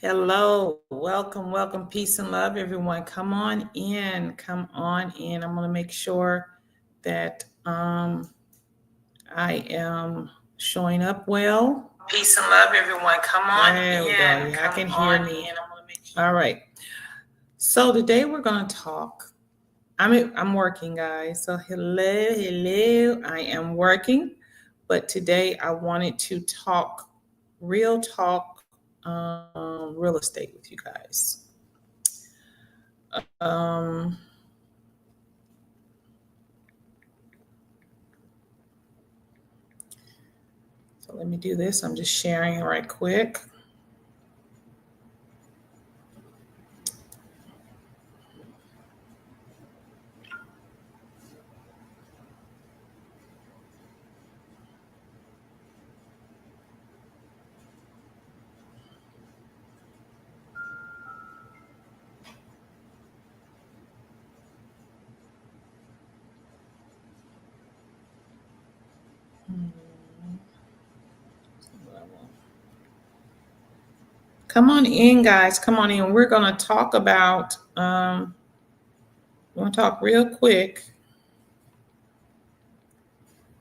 Hello, welcome, peace and love, everyone. Come on in, come on in. I'm going to make sure that I am showing up well. Peace and love, everyone. Come on There we in. go. Yeah, I Come can on hear me. in. All right. So today we're going to talk. I'm working, guys. So hello. I am working, but today I wanted to talk real talk, real estate with you guys. Um, So let me do this. I'm just sharing right quick. Come on in, guys. Come on in. We're going to talk about, we're going to talk real quick.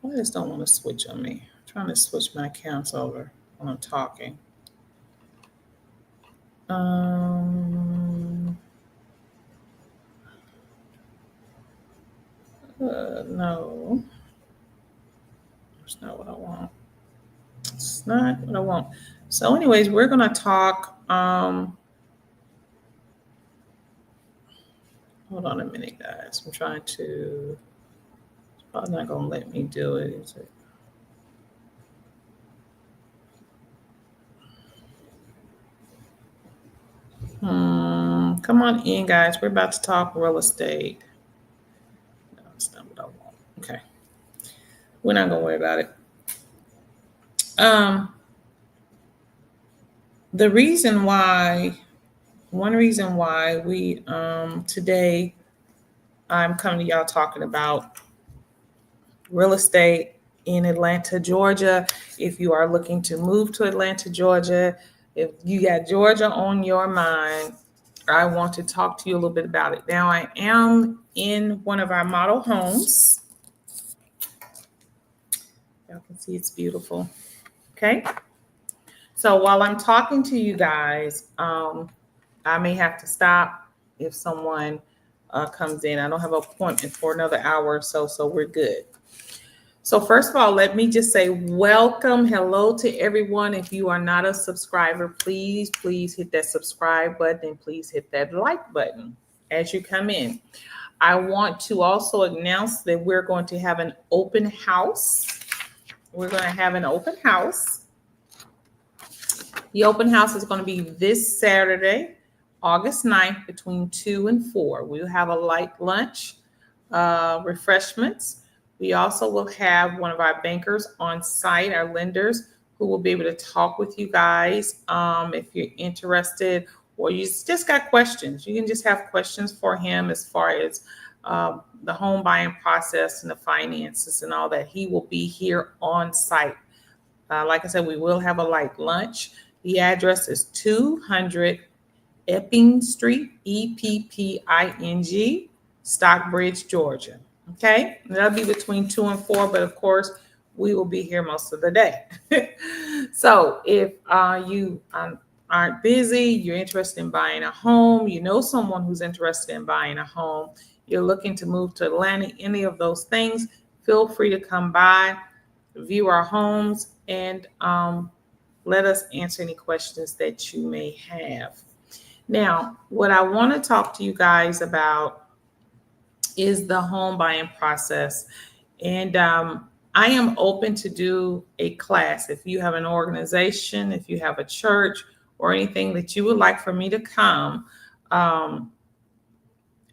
I just don't want to switch on me. I'm trying to switch my accounts over when I'm talking. No, that's not what I want. It's not what I want. So, anyways, we're going to talk. Hold on a minute, guys. I'm trying to. It's probably not going to let me do it, is it? Come on in, guys. We're about to talk real estate. No, that's not what I want. Okay. We're not going to worry about it. Um, the reason why, one reason why we, today, I'm coming to y'all talking about real estate in Atlanta, Georgia. If you are looking to move to Atlanta, Georgia, if you got Georgia on your mind, I want to talk to you a little bit about it. Now, I am in one of our model homes. Y'all can see it's beautiful. Okay. So while I'm talking to you guys, I may have to stop if someone comes in. I don't have an appointment for another hour or so we're good. So first of all, let me just say welcome, hello to everyone. If you are not a subscriber, please hit that subscribe button and please hit that like button as you come in. I want to also announce that we're going to have an open house. We're going to have an open house. The open house is going to be this Saturday, August 9th, between 2 and 4. We'll have a light lunch, refreshments. We also will have one of our bankers on site, our lenders, who will be able to talk with you guys if you're interested or you just got questions. You can just have questions for him as far as the home buying process and the finances and all that. He will be here on site. Like I said, we will have a light lunch. The address is 200 Epping Street, Epping, Stockbridge, Georgia. Okay, that'll be between 2 and 4, but of course, we will be here most of the day. So if you aren't busy, you're interested in buying a home, you know someone who's interested in buying a home, you're looking to move to Atlanta, any of those things, feel free to come by, view our homes, and let us answer any questions that you may have. Now, what I want to talk to you guys about is the home buying process. And I am open to do a class. If you have an organization, if you have a church or anything that you would like for me to come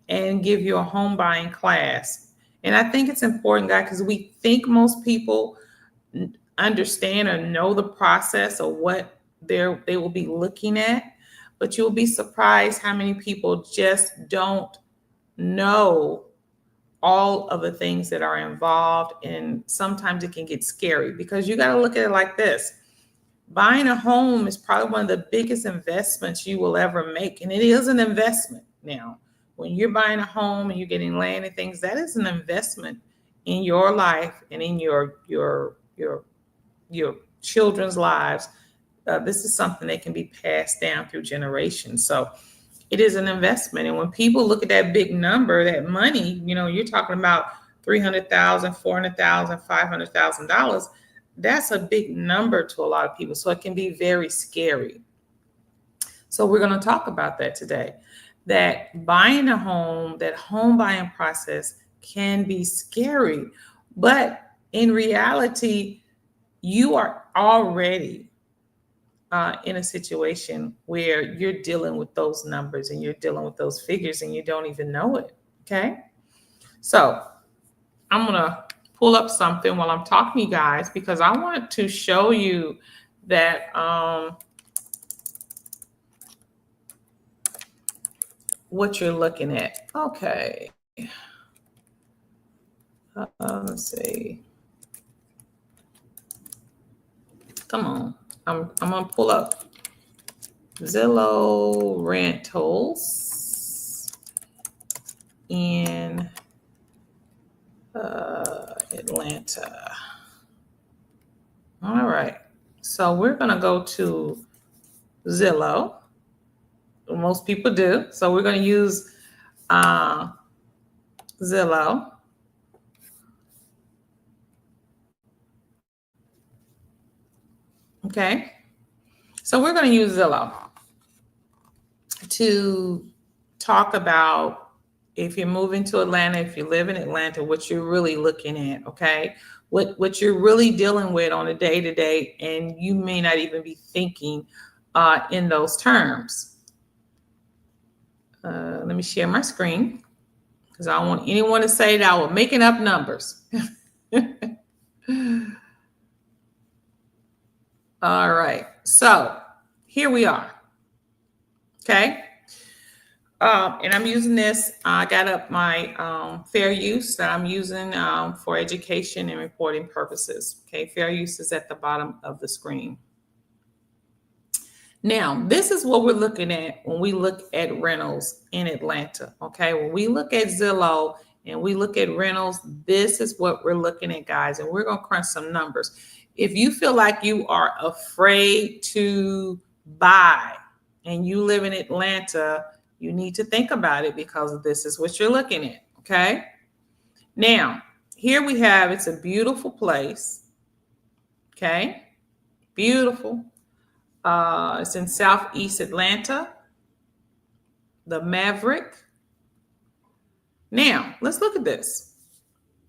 and give you a home buying class. And I think it's important, guys, because we think most people understand or know the process of what they will be looking at, but you'll be surprised how many people just don't know all of the things that are involved, and sometimes it can get scary because you got to look at it like this. Buying a home is probably one of the biggest investments you will ever make. And it is an investment. Now, when you're buying a home and you're getting land and things, that is an investment in your life and in your children's lives. This is something that can be passed down through generations. So it is an investment. And when people look at that big number, that money, you're talking about $300,000, $400,000, $500,000. That's a big number to a lot of people. So it can be very scary. So we're going to talk about that today. That buying a home, that home buying process can be scary. But in reality, you are already in a situation where you're dealing with those numbers and you're dealing with those figures and you don't even know it. Okay. So I'm going to pull up something while I'm talking to you guys, because I want to show you that what you're looking at. Okay. Let's see. Come on. I'm going to pull up Zillow rentals in Atlanta. All right. So we're going to go to Zillow. Most people do. So we're going to use Zillow. Okay. So we're going to use Zillow to talk about, if you're moving to Atlanta, if you live in Atlanta, what you're really looking at, okay? What you're really dealing with on a day-to-day, and you may not even be thinking in those terms. Let me share my screen, because I don't want anyone to say that I was making up numbers. All right, so here we are, okay? And I'm using this. I got up my fair use that I'm using for education and reporting purposes. Okay, fair use is at the bottom of the screen. Now, this is what we're looking at when we look at rentals in Atlanta. Okay, when we look at Zillow and we look at rentals, this is what we're looking at, guys. And we're going to crunch some numbers. If you feel like you are afraid to buy and you live in Atlanta, you need to think about it, because this is what you're looking at. Okay. Now, here we have, it's a beautiful place. Okay. Beautiful. It's in Southeast Atlanta, the Maverick. Now, let's look at this.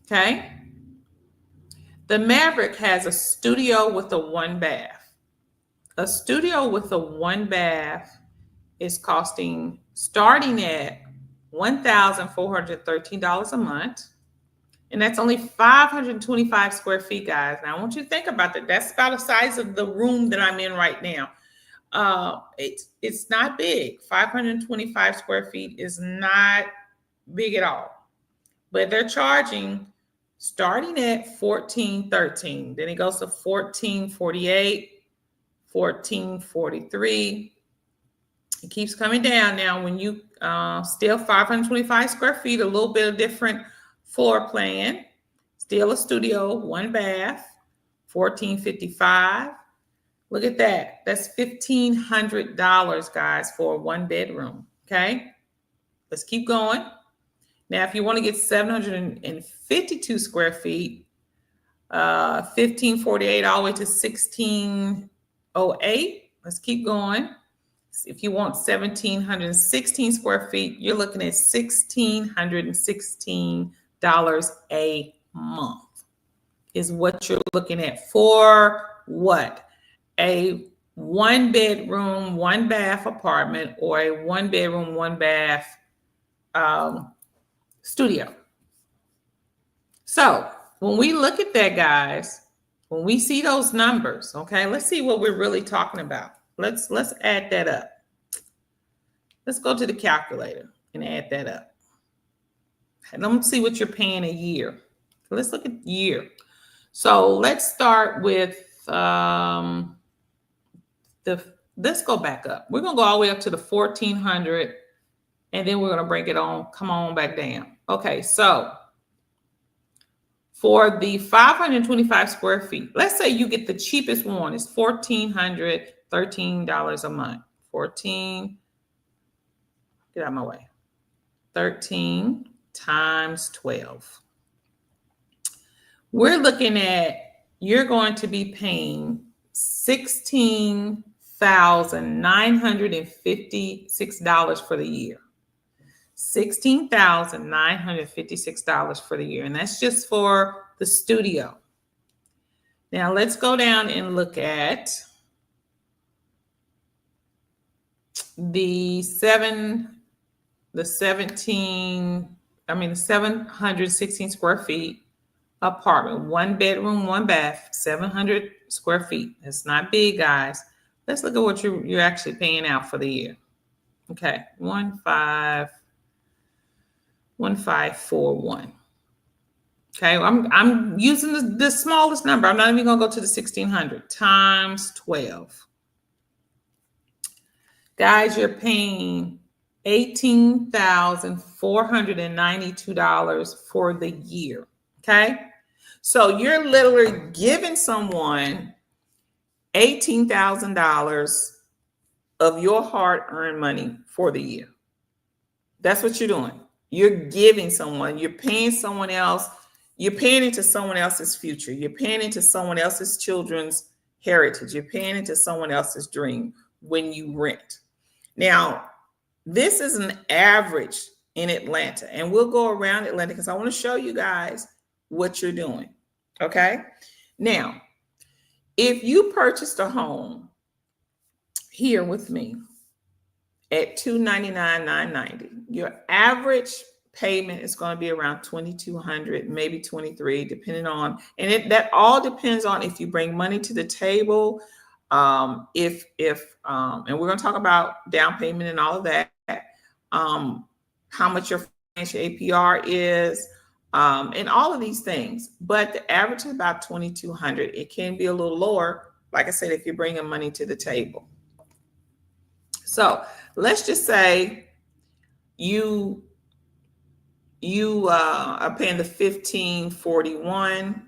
Okay. The Maverick has a studio with a 1 bath. A studio with a 1 bath is starting at $1,413 a month. And that's only 525 square feet, guys. Now, I want you to think about that. That's about the size of the room that I'm in right now. It's not big. 525 square feet is not big at all. But they're charging starting at $1,413. Then it goes to $1,448, $1,443. It keeps coming down. Now, when you still 525 square feet, a little bit of different floor plan, still a studio, 1 bath, $1,455. Look at that. That's $1,500, guys, for a 1 bedroom. Okay. Let's keep going. Now, if you want to get 752 square feet, $1,548 all the way to $1,608. Let's keep going. If you want 1,716 square feet, you're looking at $1,616 a month is what you're looking at for what? A 1 bedroom, 1 bath apartment, or a 1 bedroom, 1 bath studio. So when we look at that, guys, when we see those numbers, okay, let's see what we're really talking about. Let's add that up. Let's go to the calculator and add that up. And let's see what you're paying a year. Let's look at year. So let's start with, let's go back up. We're gonna go all the way up to the 1400, and then we're gonna break it on. Come on back down. Okay, so for the 525 square feet, let's say you get the cheapest one. It's $1,413 a month. 14. Get out of my way. 13 times 12. We're looking at, you're going to be paying $16,956 for the year. $16,956 for the year. And that's just for the studio. Now let's go down and look at the 716 square feet apartment, 1 bedroom, 1 bath, 700 square feet. That's not big, guys. Let's look at what you're actually paying out for the year. Okay, 1541. Okay, I'm using the smallest number. I'm not even gonna go to the 1600 times 12. Guys, you're paying $18,492 for the year. Okay, so you're literally giving someone $18,000 of your hard-earned money for the year. That's what you're doing. You're giving someone, you're paying someone else, you're paying into someone else's future, you're paying into someone else's children's heritage, you're paying into someone else's dream when you rent. Now, this is an average in Atlanta, and we'll go around Atlanta because I want to show you guys what you're doing. Okay. Now, if you purchased a home here with me at $299,990, your average payment is going to be around $2,200, maybe $2,300, depending on, and that all depends on if you bring money to the table. And we're going to talk about down payment and all of that. How much your financial APR is, and all of these things. But the average is about $2,200. It can be a little lower, like I said, if you're bringing money to the table. So let's just say you are paying the $1,541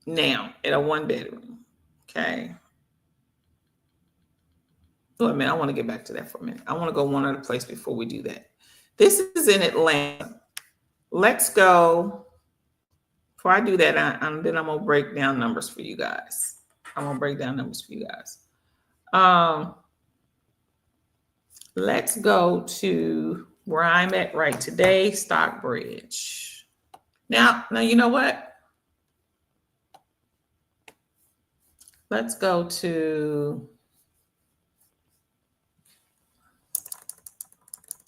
now at a 1 bedroom. Okay. Wait a minute, I want to get back to that for a minute. I want to go one other place before we do that. This is in Atlanta. Let's go. Before I do that, then I'm going to break down numbers for you guys. Let's go to where I'm at right today, Stockbridge. Now, you know what? Let's go to,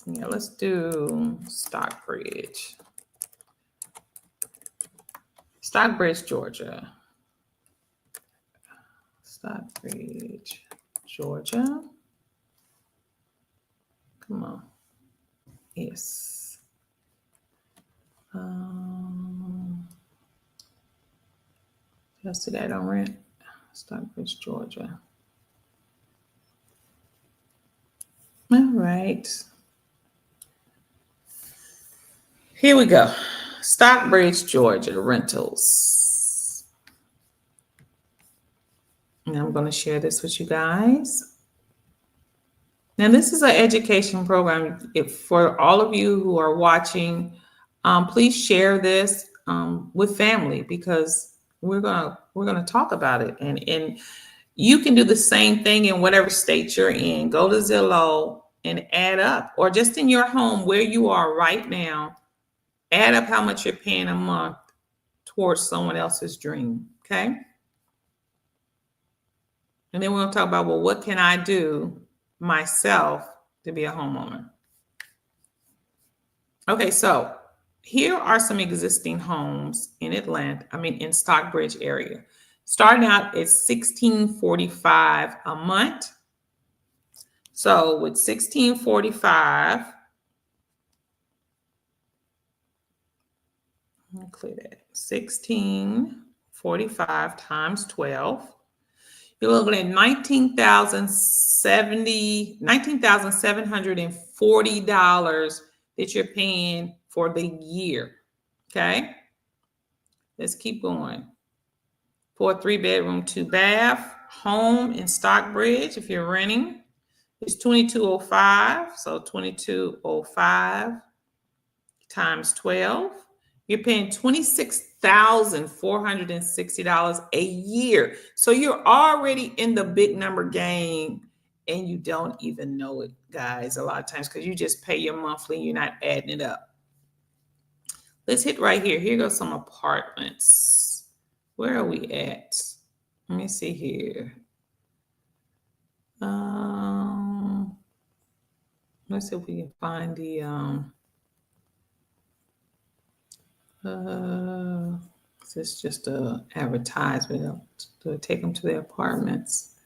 let's do Stockbridge. Stockbridge, Georgia. Stockbridge, Georgia. Come on. Yes. Just today I don't rent. Stockbridge, Georgia. All right. Here we go. Stockbridge, Georgia, rentals. And I'm going to share this with you guys. Now, this is an education program. For all of you who are watching, please share this with family, because we're gonna talk about it, and you can do the same thing in whatever state you're in. Go to Zillow and add up, or just in your home where you are right now, add up how much you're paying a month towards someone else's dream. Okay. And then we're gonna talk about, well, what can I do myself to be a homeowner? Okay, so here are some existing homes in in Stockbridge area. Starting out at $1,645 a month. So with $1,645, clear that. $1,645 times 12. You're looking at $19,740 that you're paying for the year. Okay. Let's keep going. For a 3-bedroom, 2-bath home in Stockbridge, if you're renting, it's $2,205. So $2,205 times 12. You're paying $26,460 a year. So you're already in the big number game and you don't even know it, guys, a lot of times, because you just pay your monthly and you're not adding it up. Let's hit right here. Here goes some apartments. Where are we at? Let me see here. Let's see if we can find the this is just a advertisement to take them to their apartments.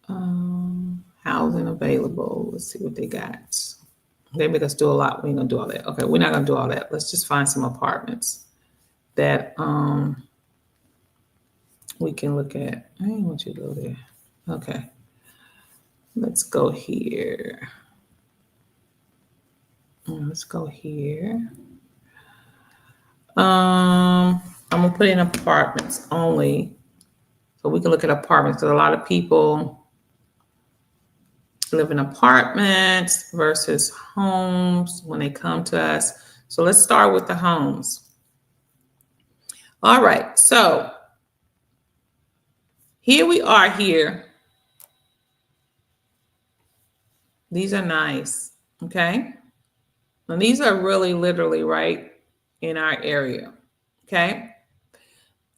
Housing available. Let's see what they got. They make us do a lot. We ain't gonna do all that. Okay, we're not gonna do all that. Let's just find some apartments that we can look at. I didn't want you to go there. Okay. Let's go here. Let's go here. I'm gonna put in apartments only, so we can look at apartments, because a lot of people live in apartments versus homes when they come to us. So let's start with the homes. All right, so here we are here. These are nice, okay? And these are really literally right in our area, okay?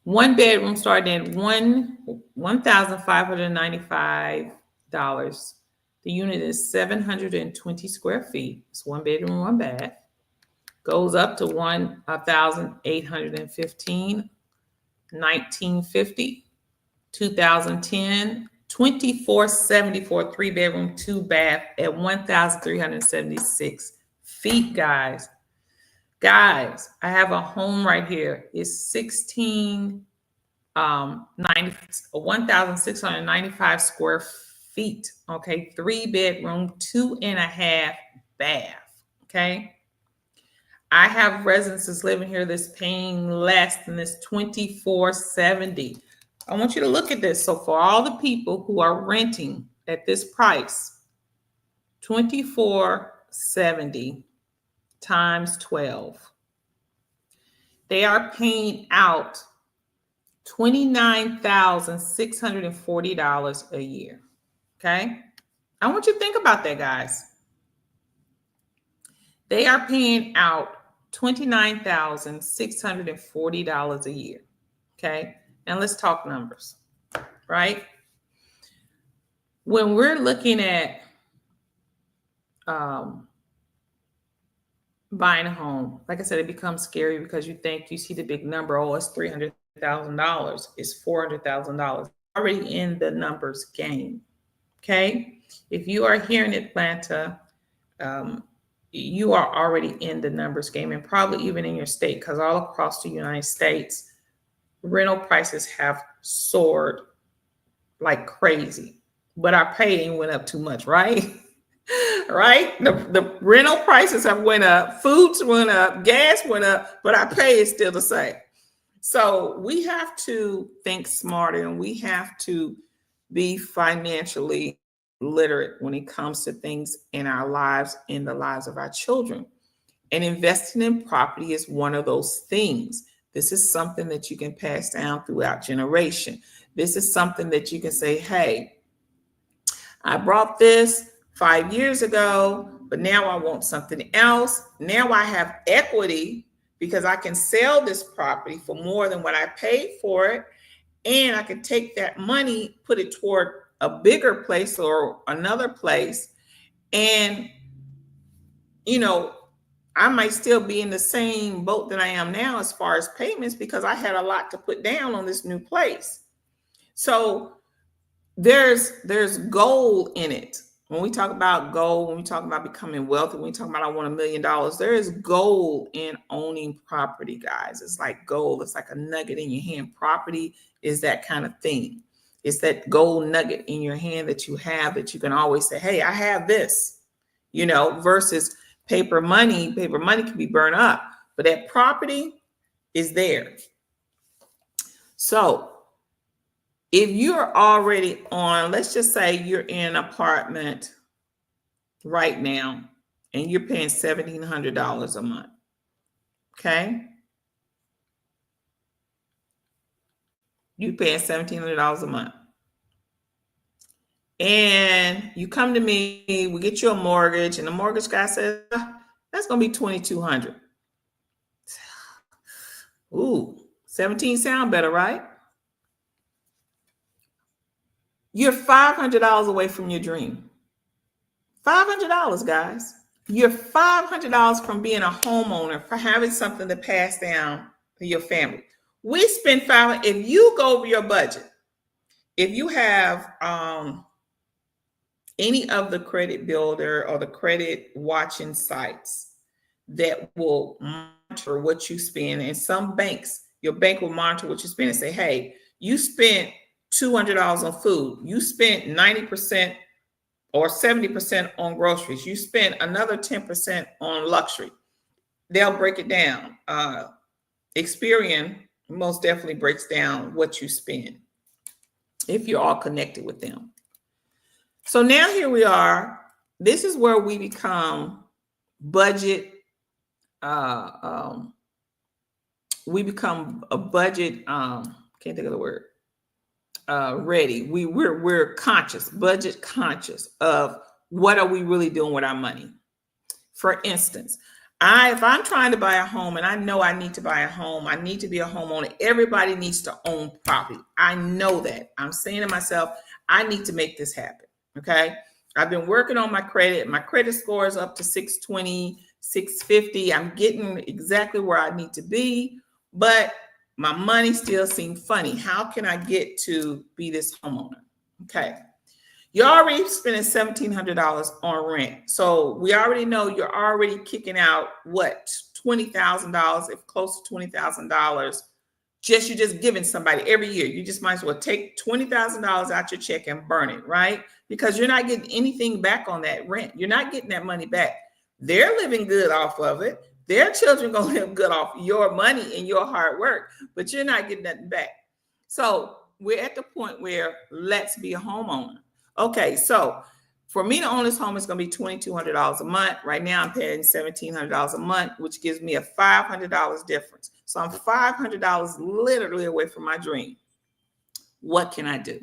1 bedroom starting at $1,595. The unit is 720 square feet. It's 1 bedroom, 1 bath. Goes up to 1,815, 1950, 2010, 2474, 3 bedroom, 2 bath at 1,376 feet, guys. Guys, I have a home right here. It's 1,695 square feet. Okay, 3 bedroom, 2.5 bath. Okay. I have residences living here that's paying less than this $2,470. I want you to look at this. So for all the people who are renting at this price, $2,470 times 12. They are paying out $29,640 a year. Okay. I want you to think about that, guys. They are paying out $29,640 a year. Okay. And let's talk numbers, right? When we're looking at buying a home, like I said, it becomes scary because you see the big number. Oh, it's $300,000. It's $400,000. Already in the numbers game. Okay. If you are here in Atlanta, you are already in the numbers game, and probably even in your state, because all across the United States, rental prices have soared like crazy. But our pay went up too much, right? Right? The rental prices have went up, foods went up, gas went up, but our pay is still the same. So we have to think smarter, and we have to be financially literate when it comes to things in our lives, in the lives of our children. And investing in property is one of those things. This is something that you can pass down throughout generation. This is something that you can say, hey, I bought this 5 years ago, but now I want something else. Now I have equity because I can sell this property for more than what I paid for it. And I can take that money, put it toward a bigger place or another place. And, I might still be in the same boat that I am now as far as payments, because I had a lot to put down on this new place. So there's gold in it. When we talk about gold, when we talk about becoming wealthy, when we talk about I want $1 million, there is gold in owning property, guys. It's like gold. It's like a nugget in your hand. Property is that kind of thing. It's that gold nugget in your hand that you have that you can always say, hey, I have this, versus paper money. Paper money can be burned up, but that property is there. So if you're already on, let's just say you're in an apartment right now and you're paying $1,700 a month. Okay. You're paying $1,700 a month. And you come to me, we get you a mortgage, and the mortgage guy says, that's going to be $2,200. Ooh, 17 sound better, right? You're $500 away from your dream. $500, guys. You're $500 from being a homeowner, for having something to pass down to your family. We spend $500. If you go over your budget, if you have any of the credit builder or the credit watching sites that will monitor what you spend, and some banks, your bank will monitor what you spend and say, hey, you spent $200 on food. You spent 90% or 70% on groceries. You spent another 10% on luxury. They'll break it down. Experian most definitely breaks down what you spend if you're all connected with them. So now here we are. This is where we become budget. We become a budget. Can't think of the word. Ready. We're conscious, budget conscious of what are we really doing with our money. For instance, if I'm trying to buy a home and I know I need to buy a home, I need to be a homeowner. Everybody needs to own property. I know that. I'm saying to myself, I need to make this happen. Okay. I've been working on my credit. My credit score is up to 620, 650. I'm getting exactly where I need to be, but my money still seems funny. How can I get to be this homeowner? Okay. You're already spending $1,700 on rent. So we already know you're already kicking out what? $20,000, if close to $20,000. You're just giving somebody every year. You just might as well take $20,000 out your check and burn it, right? Because you're not getting anything back on that rent. You're not getting that money back. They're living good off of it. Their children going to live good off your money and your hard work, but you're not getting nothing back. So we're at the point where let's be a homeowner. Okay, so for me to own this home, it's going to be $2,200 a month. Right now, I'm paying $1,700 a month, which gives me a $500 difference. So I'm $500 literally away from my dream. What can I do?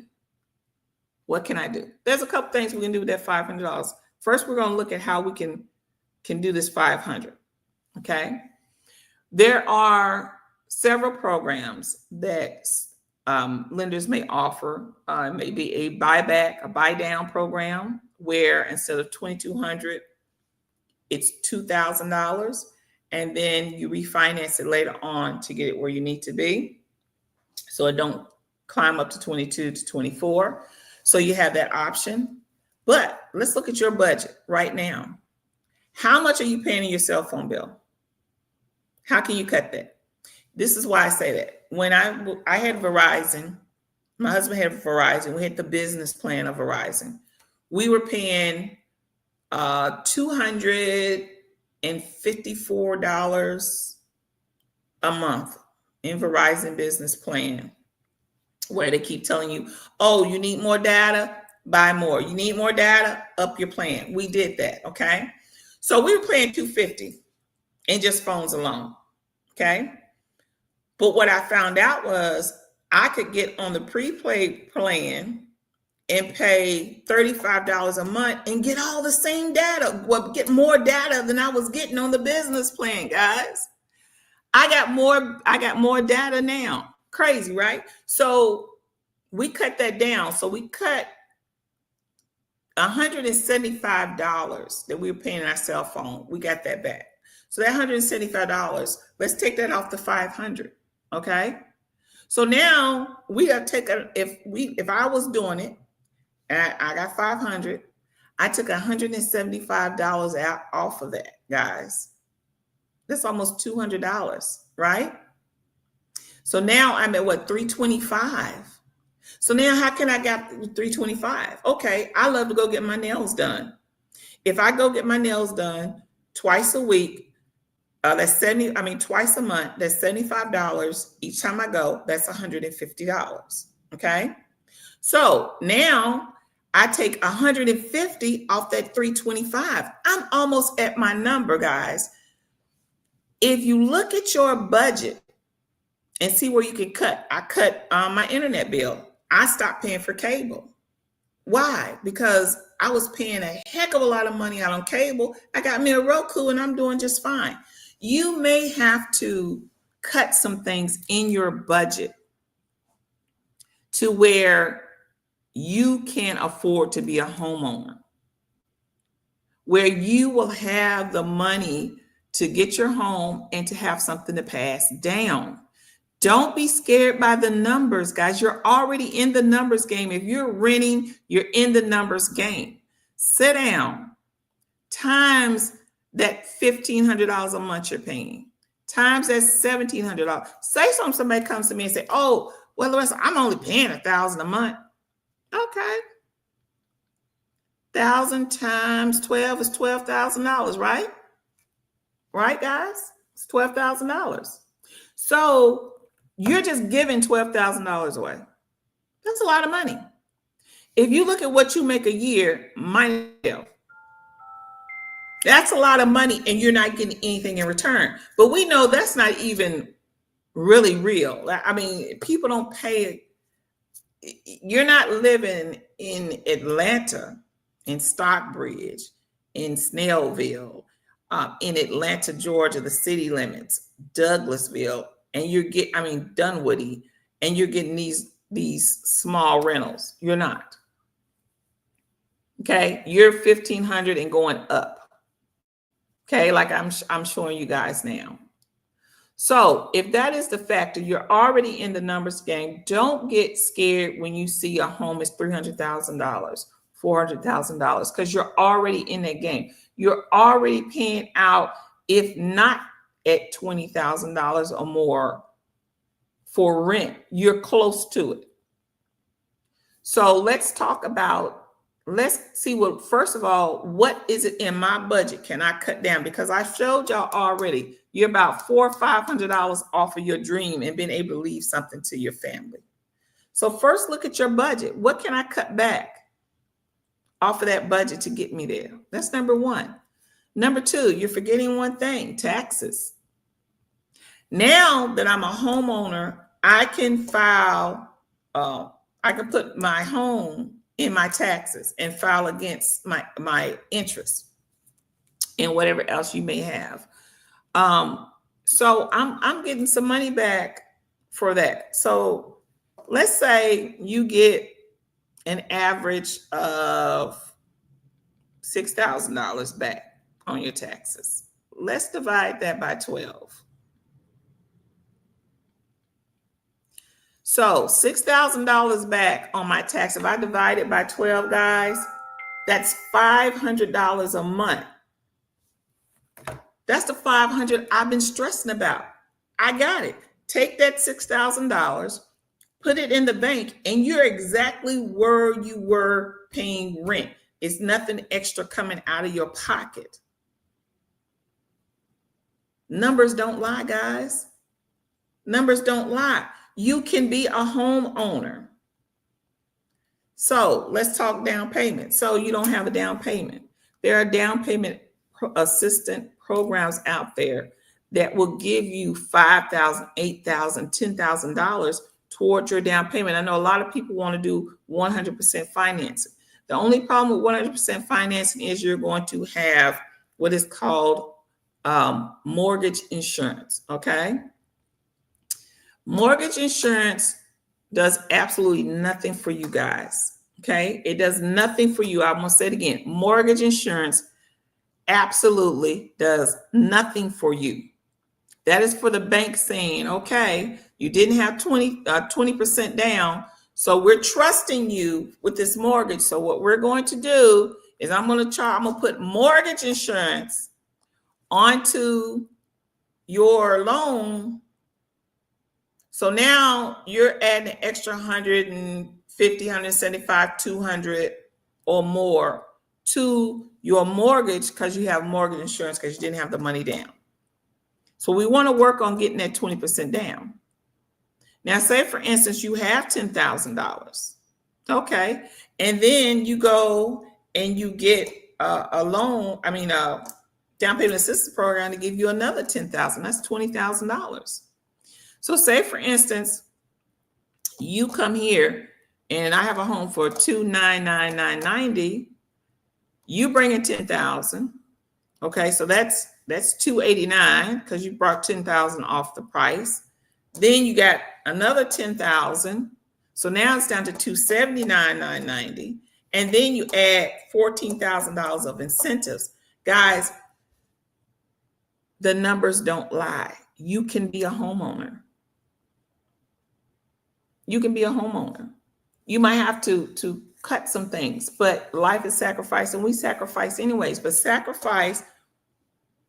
What can I do? There's a couple things we can do with that $500. First, we're going to look at how we can do this $500. Okay. There are several programs that lenders may offer. Maybe a buyback, a buy down program where instead of $2,200, it's $2,000, and then you refinance it later on to get it where you need to be, so it don't climb up to 22 to 24. So you have that option. But let's look at your budget right now. How much are you paying in your cell phone bill? How can you cut that? This is why I say that. When I had Verizon, my husband had Verizon, we had the business plan of Verizon. We were paying $254 a month in Verizon business plan, where they keep telling you, oh, you need more data, buy more. You need more data, up your plan. We did that, okay? So we were paying $250 in just phones alone, okay? But what I found out was I could get on the prepaid plan and pay $35 a month and get all the same data. Well, get more data than I was getting on the business plan, guys. I got more data now. Crazy, right? So we cut that down. So we cut $175 that we were paying on our cell phone. We got that back. So that $175, let's take that off the $500. Okay. So now we got to take if I was doing it and I got $500, I took $175 out off of that, guys. That's almost $200, right? So now I'm at what, $325. So now how can I get $325? Okay, I love to go get my nails done. If I go get my nails done twice a week, twice a month, that's $75 each time I go. That's $150. Okay. So now I take $150 off that $325. I'm almost at my number, guys. If you look at your budget and see where you can cut, I cut my internet bill. I stopped paying for cable. Why? Because I was paying a heck of a lot of money out on cable. I got me a Roku and I'm doing just fine. You may have to cut some things in your budget to where you can afford to be a homeowner, where you will have the money to get your home and to have something to pass down. Don't be scared by the numbers, guys. You're already in the numbers game. If you're renting, you're in the numbers game. Sit down. Times that $1,500 a month you're paying. Times that $1,700. Say somebody comes to me and say, oh, well, Larissa, I'm only paying $1,000 a month. Okay. 1,000 times 12 is $12,000, right? Right, guys? It's $12,000. So you're just giving $12,000 away. That's a lot of money. If you look at what you make a year, that's a lot of money and you're not getting anything in return. But we know that's not even really real. I mean, people don't pay. You're not living in Atlanta, in Stockbridge, in Snellville, in Atlanta, Georgia, the city limits, Douglasville, and Dunwoody, and you're getting these small rentals. You're not. Okay, you're 1,500 and going up. Okay, like I'm showing you guys now. So if that is the factor, you're already in the numbers game. Don't get scared when you see a home is $300,000, $400,000, because you're already in that game. You're already paying out, if not at $20,000 or more for rent. You're close to it. So let's see first of all, what is it in my budget can I cut down? Because I showed y'all already, you're about $400 or $500 off of your dream and being able to leave something to your family. So first look at your budget. What can I cut back off of that budget to get me there? That's number one. Number two, you're forgetting one thing: taxes. Now that I'm a homeowner, I can I can put my home in my taxes and file against my interest and whatever else you may have. So I'm getting some money back for that. So let's say you get an average of $6,000 back on your taxes. Let's divide that by 12. So $6,000 back on my tax. If I divide it by 12, guys, that's $500 a month. That's the $500 I've been stressing about. I got it. Take that $6,000, put it in the bank, and you're exactly where you were paying rent. It's nothing extra coming out of your pocket. Numbers don't lie, guys. Numbers don't lie. You can be a homeowner. So let's talk down payment. So you don't have a down payment. There are down payment assistant programs out there that will give you $5,000, $8,000, $10,000 towards your down payment. I know a lot of people want to do 100% financing. The only problem with 100% financing is you're going to have what is called mortgage insurance. Okay. Mortgage insurance does absolutely nothing for you guys. Okay. It does nothing for you. I'm going to say it again. Mortgage insurance absolutely does nothing for you. That is for the bank saying, okay, you didn't have 20% down. So we're trusting you with this mortgage. So what we're going to do is I'm going to put mortgage insurance onto your loan. So now you're adding an extra $150 50, 175, 200 or more to your mortgage because you have mortgage insurance because you didn't have the money down. So we want to work on getting that 20% down. Now, say for instance, you have $10,000. Okay. And then you go and you get a loan, a down payment assistance program to give you another $10,000. That's $20,000. So say for instance, you come here and I have a home for $299,990. You bring in $10,000. Okay, so that's $289 because you brought $10,000 off the price. Then you got another $10,000. So now it's down to $279,990. And then you add $14,000 of incentives. Guys, the numbers don't lie. You can be a homeowner. You can be a homeowner. You might have to cut some things, but life is sacrifice and we sacrifice anyways, but sacrifice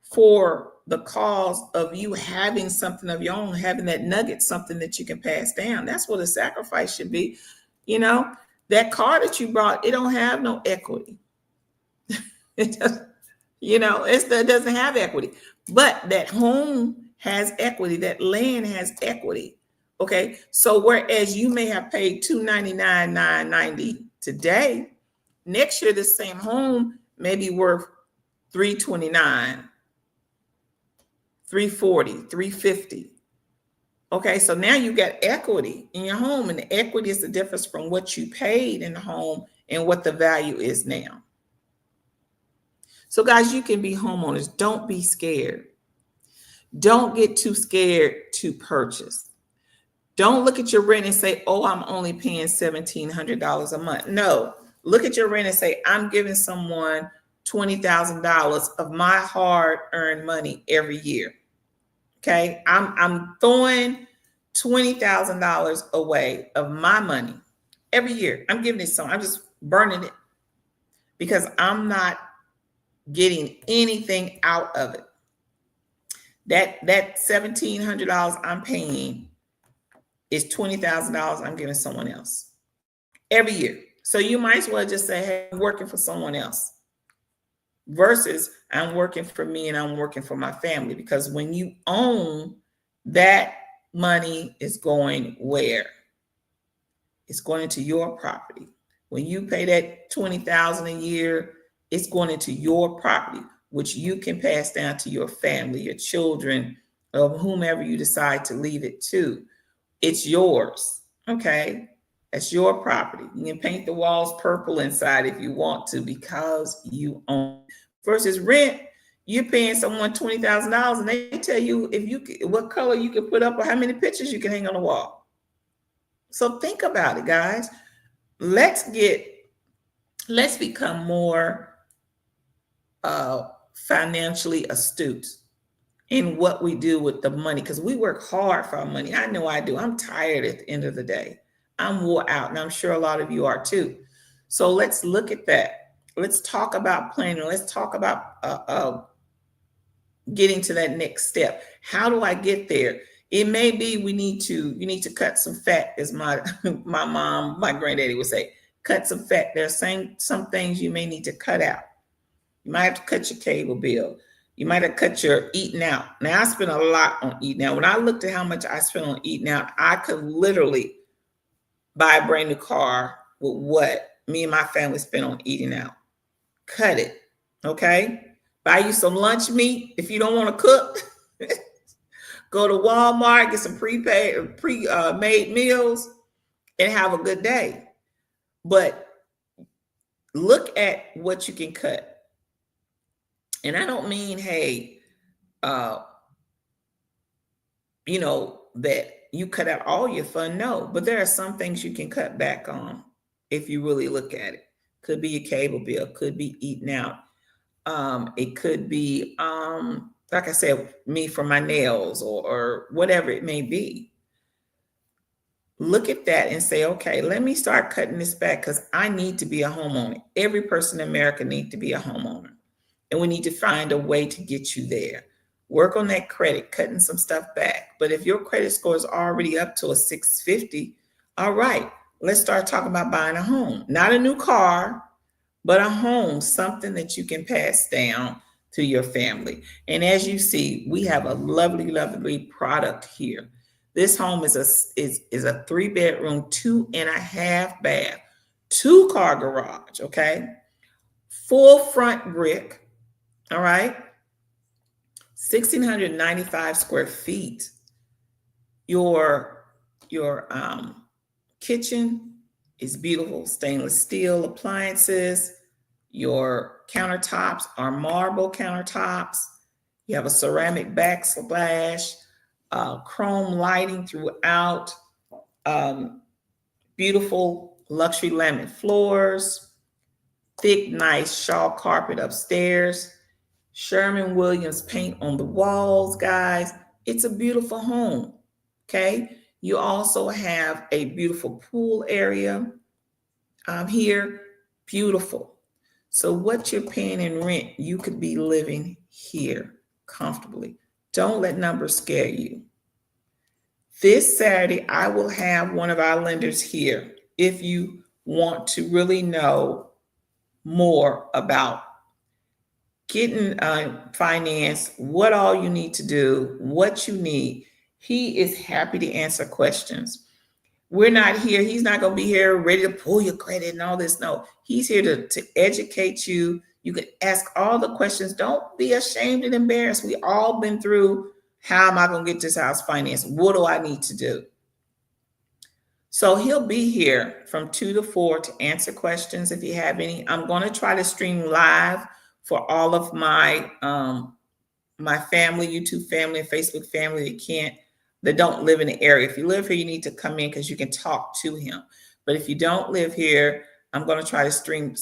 for the cause of you having something of your own, having that nugget, something that you can pass down. That's what a sacrifice should be. You know, that car that you brought, it don't have no equity. It just, it doesn't have equity, but that home has equity, that land has equity. Okay, so whereas you may have paid $299,990 today, next year the same home may be worth $329, $340, $350. Okay, so now you got equity in your home, and the equity is the difference from what you paid in the home and what the value is now. So guys, you can be homeowners. Don't be scared. Don't get too scared to purchase. Don't look at your rent and say, oh, I'm only paying $1,700 a month. No, look at your rent and say, I'm giving someone $20,000 of my hard-earned money every year. Okay, I'm throwing $20,000 away of my money every year. I'm giving it some. I'm just burning it because I'm not getting anything out of it. That $1,700 I'm paying is $20,000 I'm giving someone else every year. So you might as well just say, hey, I'm working for someone else versus I'm working for me and I'm working for my family. Because when you own, that money is going where? It's going into your property. When you pay that $20,000 a year, it's going into your property, which you can pass down to your family, your children, or whomever you decide to leave it to. It's yours, okay? That's your property. You can paint the walls purple inside if you want to because you own. Versus rent, you're paying someone $20,000 and they tell you what color you can put up or how many pictures you can hang on the wall. So think about it, guys. Let's become more financially astute in what we do with the money, because we work hard for our money. I know I do. I'm tired at the end of the day. I'm wore out, and I'm sure a lot of you are too. So let's look at that. Let's talk about planning. Let's talk about getting to that next step. How do I get there? It may be you need to cut some fat, as my mom, my granddaddy would say, cut some fat. There are some things you may need to cut out. You might have to cut your cable bill. You might have cut your eating out. Now, I spend a lot on eating out. When I looked at how much I spent on eating out, I could literally buy a brand new car with what me and my family spent on eating out. Cut it, okay? Buy you some lunch meat if you don't want to cook. Go to Walmart, get some pre-made meals, and have a good day. But look at what you can cut. And I don't mean, hey, that you cut out all your fun. No, but there are some things you can cut back on if you really look at it. Could be a cable bill, could be eating out. It could be, like I said, me for my nails or whatever it may be. Look at that and say, okay, let me start cutting this back because I need to be a homeowner. Every person in America needs to be a homeowner. And we need to find a way to get you there. Work on that credit, cutting some stuff back. But if your credit score is already up to a 650, all right, let's start talking about buying a home. Not a new car, but a home, something that you can pass down to your family. And as you see, we have a lovely, lovely product here. This home is a 3-bedroom, 2.5 bath, 2-car garage, okay? Full front brick, all right? 1,695 square feet. Your kitchen is beautiful, stainless steel appliances. Your countertops are marble countertops. You have a ceramic backsplash, chrome lighting throughout, beautiful luxury laminate floors, thick, nice shawl carpet upstairs, Sherwin-Williams paint on the walls, guys. It's a beautiful home, okay? You also have a beautiful pool area here, beautiful. So what you're paying in rent, you could be living here comfortably. Don't let numbers scare you. This Saturday, I will have one of our lenders here if you want to really know more about getting finance, what all you need to do, what you need. He is happy to answer questions. We're not here. He's not going to be here ready to pull your credit and all this. No, he's here to educate you. You can ask all the questions. Don't be ashamed and embarrassed. We all been through, how am I going to get this house financed? What do I need to do? So he'll be here from 2 to 4 to answer questions if you have any. I'm going to try to stream live for all of my my family, YouTube family, and Facebook family that don't live in the area. If you live here, you need to come in because you can talk to him. But if you don't live here, I'm going to try to stream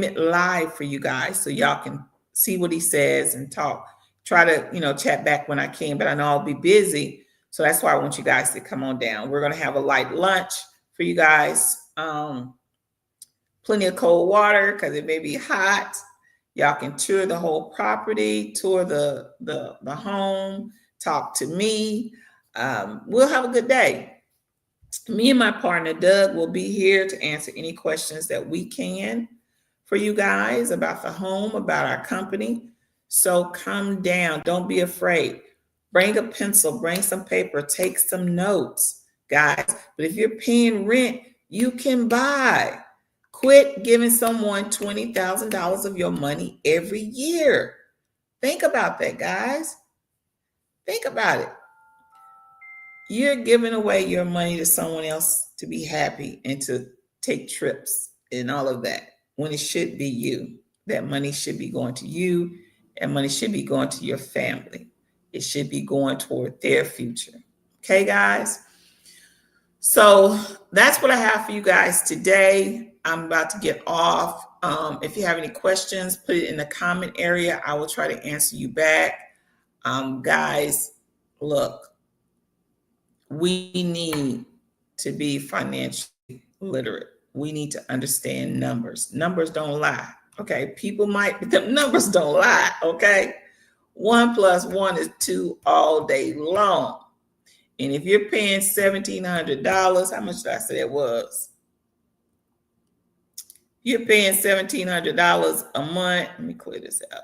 it live for you guys so y'all can see what he says and talk. Try to, chat back when I can, but I know I'll be busy. So that's why I want you guys to come on down. We're going to have a light lunch for you guys. Plenty of cold water because it may be hot. Y'all can tour the whole property, tour the home, talk to me. We'll have a good day. Me and my partner, Doug, will be here to answer any questions that we can for you guys about the home, about our company. So come down. Don't be afraid. Bring a pencil, bring some paper, take some notes, guys. But if you're paying rent, you can buy. Quit giving someone $20,000 of your money every year. Think about that, guys. Think about it. You're giving away your money to someone else to be happy and to take trips and all of that when it should be you. That money should be going to you, and money should be going to your family. It should be going toward their future. Okay, guys? So that's what I have for you guys today. I'm about to get off. If you have any questions, put it in the comment area. I will try to answer you back. Guys, look, we need to be financially literate. We need to understand numbers. Numbers don't lie. Okay, but the numbers don't lie. Okay, 1 + 1 is 2 all day long. And if you're paying $1,700, how much did I say it was? You're paying $1,700 a month. Let me clear this out.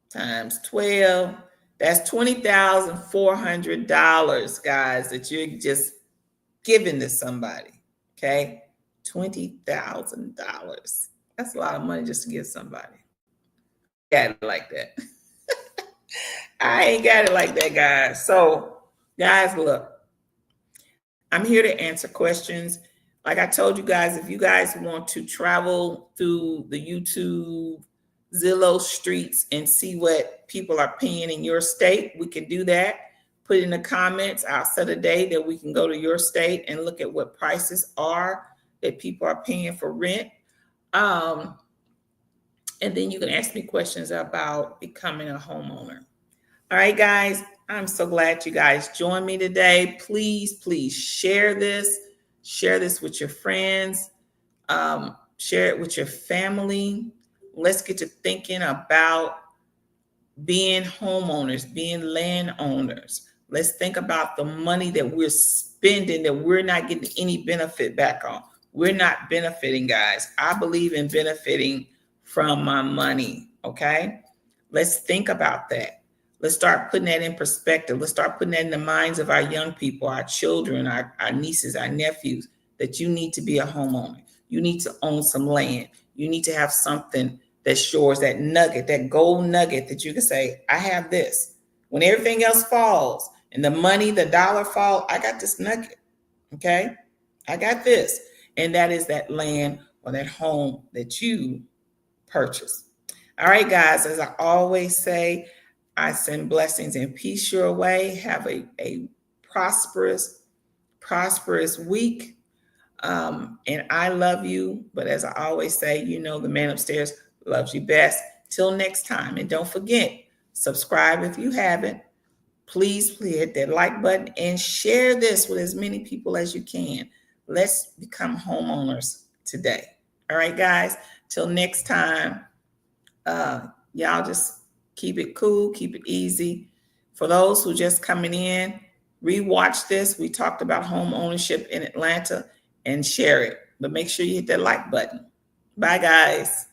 Times 12. That's $20,400, guys, that you're just giving to somebody. Okay? $20,000. That's a lot of money just to give somebody. Got it like that. I ain't got it like that, guys. So, guys, look, I'm here to answer questions. Like I told you guys, if you guys want to travel through the YouTube, Zillow streets and see what people are paying in your state, we can do that. Put in the comments. I'll set a day that we can go to your state and look at what prices are that people are paying for rent. And then you can ask me questions about becoming a homeowner. All right, guys, I'm so glad you guys joined me today. Please, please share this. Share this with your friends. Share it with your family. Let's get to thinking about being homeowners, being landowners. Let's think about the money that we're spending that we're not getting any benefit back on. We're not benefiting, guys. I believe in benefiting from my money, okay? Let's think about that. Let's start putting that in perspective. Let's start putting that in the minds of our young people, our children, our nieces, our nephews, that you need to be a homeowner. You need to own some land. You need to have something that's yours, that nugget, that gold nugget that you can say, I have this. When everything else falls and the money, the dollar fall, I got this nugget, okay? I got this. And that is that land or that home that you purchase. All right, guys, as I always say, I send blessings and peace your way. Have a prosperous week. And I love you. But as I always say, you know, the man upstairs loves you best. Till next time. And don't forget, subscribe if you haven't. Please hit that like button and share this with as many people as you can. Let's become homeowners today. All right, guys. Till next time. Y'all just keep it cool, keep it easy. For those who just coming in, rewatch this. We talked about home ownership in Atlanta and share it. But make sure you hit that like button. Bye, guys.